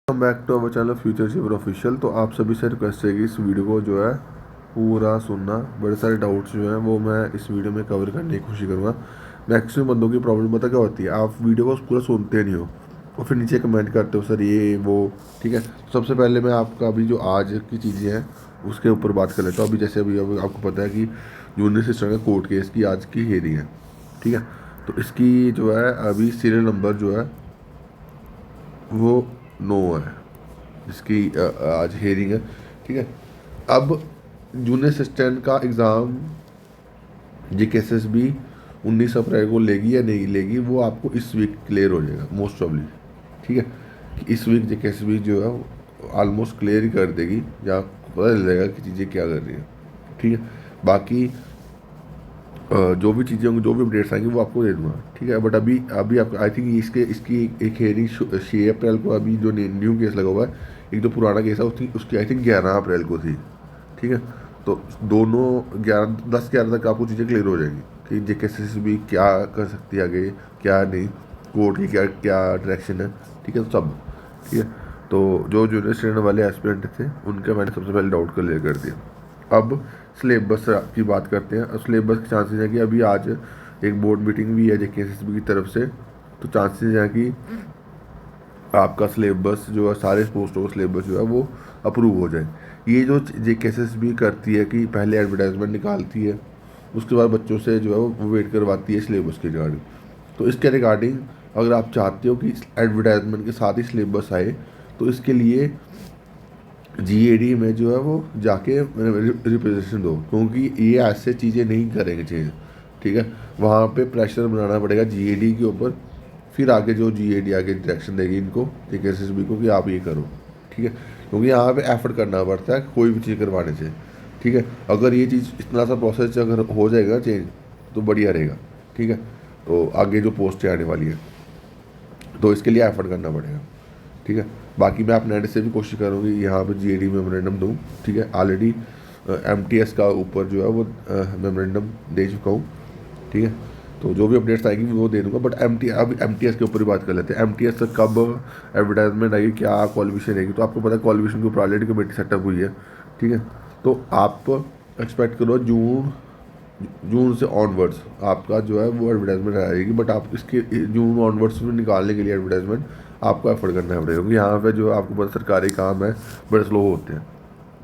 Welcome back to our channel future achiever official. तो आप सभी से रिक्वेस्ट है कि इस वीडियो को जो है पूरा सुनना। बड़े सारे डाउट्स जो हैं वो मैं इस वीडियो में कवर करने की कोशिश करूँगा। मैक्सिमम बंदों की प्रॉब्लम पता क्या होती है, आप वीडियो को पूरा सुनते नहीं हो और फिर नीचे कमेंट करते हो सर ये वो। ठीक है, तो सबसे पहले मैं आपका अभी जो आज की चीज़ें हैं उसके ऊपर बात कर लेता हूँ। अभी जैसे अभी आपको पता है कि जूनियर सिस्टर का कोर्ट केस की आज की हेयरिंग है। ठीक है, तो इसकी जो है अभी सीरियल नंबर जो है वो 9 है, जिसकी आज हेयरिंग है। ठीक है, अब जूनियर असिस्टेंट का एग्ज़ाम JKSSB 19 अप्रैल को लेगी या नहीं लेगी वो आपको इस वीक क्लियर हो जाएगा मोस्ट प्रॉब्ली। ठीक है, कि इस वीक JKSSB जो है ऑलमोस्ट क्लियर ही कर देगी, या आपको पता चल जाएगा कि चीज़ें क्या कर रही हैं। ठीक है, बाकी जो भी चीज़ें होंगी, जो भी अपडेट्स आएंगे वो आपको दे दूंगा। ठीक है, बट अभी अभी आपको आई थिंक इसकी एक हेयरिंग 6 अप्रैल को अभी जो न्यू केस लगा हुआ है, एक जो पुराना केस है उसकी आई थिंक 11 अप्रैल को थी। ठीक है, तो दोनों 10-11 तक आपको चीज़ें क्लियर हो जाएंगी कि JKSSB क्या कर सकती है आगे, क्या नहीं, कोर्ट की क्या क्या डायरेक्शन है। ठीक है, तो सब ठीक है। तो जो जूनियर स्टूडेंट वाले एस्पिरेंट थे उनका मैंने सबसे पहले डाउट क्लियर कर दिया। अब सिलेबस की बात करते हैं। अब सिलेबस के चांसेस हैं कि अभी आज एक बोर्ड मीटिंग भी है JKSSB की तरफ से, तो चांसेस हैं कि आपका सिलेबस जो है सारे पोस्टों का सिलेबस जो है वो अप्रूव हो जाए। ये जो JKSSB करती है कि पहले एडवर्टाइजमेंट निकालती है, उसके बाद बच्चों से जो है वो वेट करवाती है सिलेबस के रिगार्डिंग। तो इसके रिगार्डिंग अगर आप चाहते हो कि एडवर्टाइजमेंट के साथ ही सिलेबस आए, तो इसके लिए GAD में जो है वो जाके रिप्रेजेंटेशन दो, क्योंकि ये ऐसे चीज़ें नहीं करेंगे चेंज। ठीक है, वहाँ पे प्रेशर बनाना पड़ेगा GAD के ऊपर, फिर आगे जो GAD आगे डायरेक्शन देगी इनको JKSSB को कि आप ये करो। ठीक है, क्योंकि यहाँ पे एफर्ट करना पड़ता है कोई भी चीज़ करवाने से। ठीक है, अगर ये चीज़ इतना सा प्रोसेस अगर हो जाएगा चेंज तो बढ़िया रहेगा। ठीक है, तो आगे जो पोस्टें आने वाली है तो इसके लिए एफर्ट करना पड़ेगा। ठीक है, बाकी मैं अपने एंड से भी कोशिश करूँगी यहाँ पे GAD मेमोरेंडम दूँ। ठीक है, ऑलरेडी MTS का ऊपर जो है वो मेमोरेंडम दे चुका हूँ। ठीक है, तो जो भी अपडेट्स आएगी वो दे दूँगा। बट अब MTS के ऊपर ही बात कर लेते हैं। MTS तक कब एडवर्टाइजमेंट आएगी, क्या क्वालिफिकेशन रहेगी, तो आपको पता है क्वालिफिकेशन के ऊपर ऑलरेडी कमेटी सेटअप हुई है। ठीक है, तो आप एक्सपेक्ट करो जून से ऑनवर्ड्स आपका जो है वो एडवर्टाइजमेंट आएगी। बट आप इसके जून ऑनवर्ड्स में निकालने के लिए एडवर्टाइजमेंट आपको एफर्ट करना पड़ेगा, क्योंकि यहाँ पे जो आपको पता सरकारी काम है बड़े स्लो होते हैं।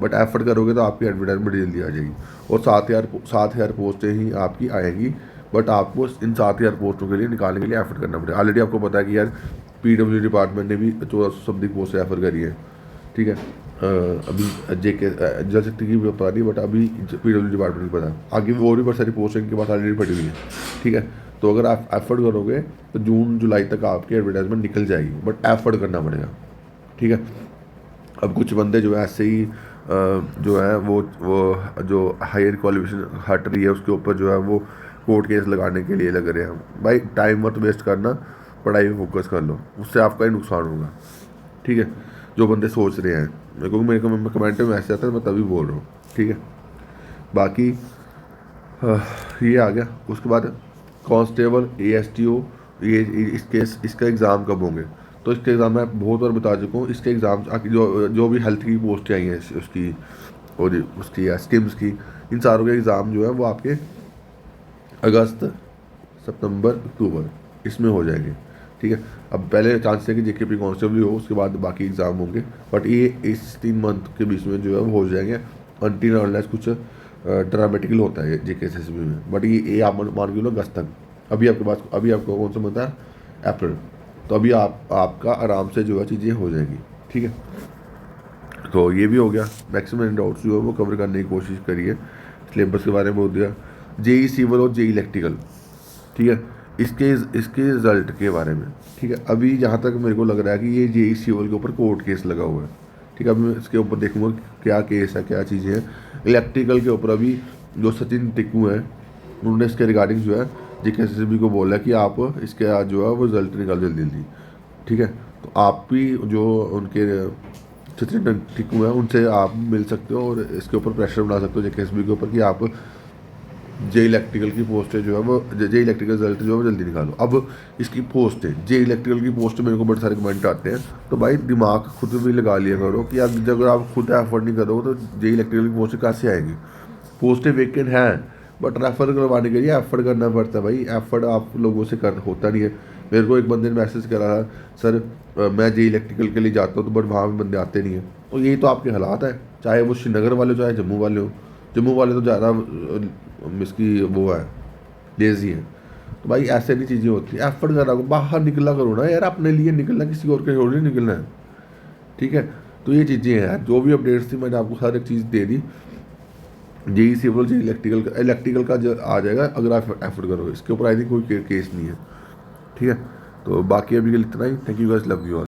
बट एफर्ट करोगे तो आपकी एडवर्टाइजमेंट जल्दी आ जाएगी, और 7,000 पोस्टें ही आपकी आएंगी। बट आपको इन 7,000 पोस्टों के लिए निकालने के लिए एफर्ट करना पड़ेगा। ऑलरेडी आपको पता है कि यार PW डिपार्टमेंट ने भी 1400 समथिंग पोस्ट रेफर करी है। ठीक है, अभी JK जल शक्ति की भी पता नहीं, बट अभी PW डिपार्टमेंट की पता है। आगे भी और भी बहुत सारी पोस्ट इनके पास ऑलरेडी पड़ी हुई है। ठीक है, तो अगर आप एफर्ट करोगे तो जून जुलाई तक आपकी एडवर्टाइजमेंट निकल जाएगी, बट एफर्ट करना पड़ेगा। ठीक है, अब कुछ बंदे जो है ऐसे ही जो है वो जो हायर क्वालिफिकेशन हट रही है उसके ऊपर जो है वो कोर्ट केस लगाने के लिए लग रहे हैं। भाई टाइम मत वेस्ट करना, पढ़ाई में फोकस कर लो, उससे आपका ही नुकसान होगा। ठीक है, जो बंदे सोच रहे हैं, मेरे को कमेंट में मैसेज आता है, मैं तभी बोल रहा हूँ। ठीक है, बाकी ये आ गया। उसके बाद कांस्टेबल ASTO, ये इसका एग्ज़ाम कब होंगे, तो इसके एग्ज़ाम मैं बहुत बार बता चुका हूँ। इसके एग्ज़ाम जो भी हेल्थ की पोस्टें आई हैं उसकी और उसकी स्किम्स की, इन सारों के एग्ज़ाम जो है वो आपके अगस्त सितंबर अक्टूबर इसमें हो जाएंगे। ठीक है, अब पहले चांस है कि JKP कांस्टेबल हो, उसके बाद बाकी एग्ज़ाम होंगे। बट ये इस 3 मंथ के बीच में जो है वो हो जाएंगे, अनटिल अनलेस कुछ ड्रामेटिकल होता है JKSSB में। बट ये आप मान के लो अगस्त तक। अभी आपके पास अभी आपको कौन सा मंथ है, अप्रैल, तो अभी आपका आराम से जो है चीज़ें हो जाएंगी। ठीक है, तो ये भी हो गया। मैक्सिमम डाउट्स जो है वो कवर करने की कोशिश करिए। सिलेबस के बारे में बोल दिया। JEE सिविल और JEE इलेक्ट्रिकल, ठीक है, इसके रिजल्ट के बारे में। ठीक है, अभी जहाँ तक मेरे को लग रहा है कि ये JEE सिविल के ऊपर कोर्ट केस लगा हुआ है। ठीक है, अभी मैं इसके ऊपर देखूंगा क्या केस है, क्या चीज़ें हैं। इलेक्ट्रिकल के ऊपर अभी जो सचिन टिक्कू हैं उन्होंने इसके रिगार्डिंग जो है JKSSB को बोला कि आप इसके जो है वो रिजल्ट निकाल जल्दी। ठीक है, तो आप भी जो उनके सचिन टिक्कू हैं उनसे आप मिल सकते हो और इसके ऊपर प्रेशर बना सकते हो JKSSB के ऊपर कि आप जे इलेक्ट्रिकल की पोस्ट है जो है वो जे इलेक्ट्रिकल रिजल्ट जो है वो जल्दी निकालो। अब इसकी पोस्ट है जे इलेक्ट्रिकल की पोस्ट, मेरे को बड़े सारे कमेंट आते हैं, तो भाई दिमाग खुद भी लगा लिया करो कि यार अगर आप खुद एफर्ट नहीं करोगे तो जे इलेक्ट्रिकल की पोस्ट कैसे आएगी। पोस्टें वेकेंट हैं बट रेफर करवाने के लिए एफर्ट करना पड़ता है भाई, एफर्ट आप लोगों से कर होता नहीं है। मेरे को एक बंदे ने मैसेज करा था, सर मैं जे इलेक्ट्रिकल के लिए जाता हूँ तो बट वहाँ पे बंदे आते नहीं हैं। तो यही तो आपके हालात है, चाहे वो श्रीनगर वाले हो चाहे जम्मू वाले हो। जम्मू वाले तो ज़्यादा इसकी वो है, लेज़ी है। तो भाई ऐसे नहीं चीज़ें होती, एफर्ट करना, बाहर निकला करो ना यार, अपने लिए निकलना, किसी और के थोड़ी निकलना है। ठीक है, तो ये चीज़ें हैं यार, जो भी अपडेट्स थी मैंने आपको हर एक चीज़ दे दी। जेई सिविल जे इलेक्ट्रिकल का जो आ जाएगा अगर आप एफर्ट करोगे, इसके ऊपर आई थिंक कोई केस नहीं है। ठीक है, तो बाकी अभी के लिए इतना ही। Thank you guys, love you all.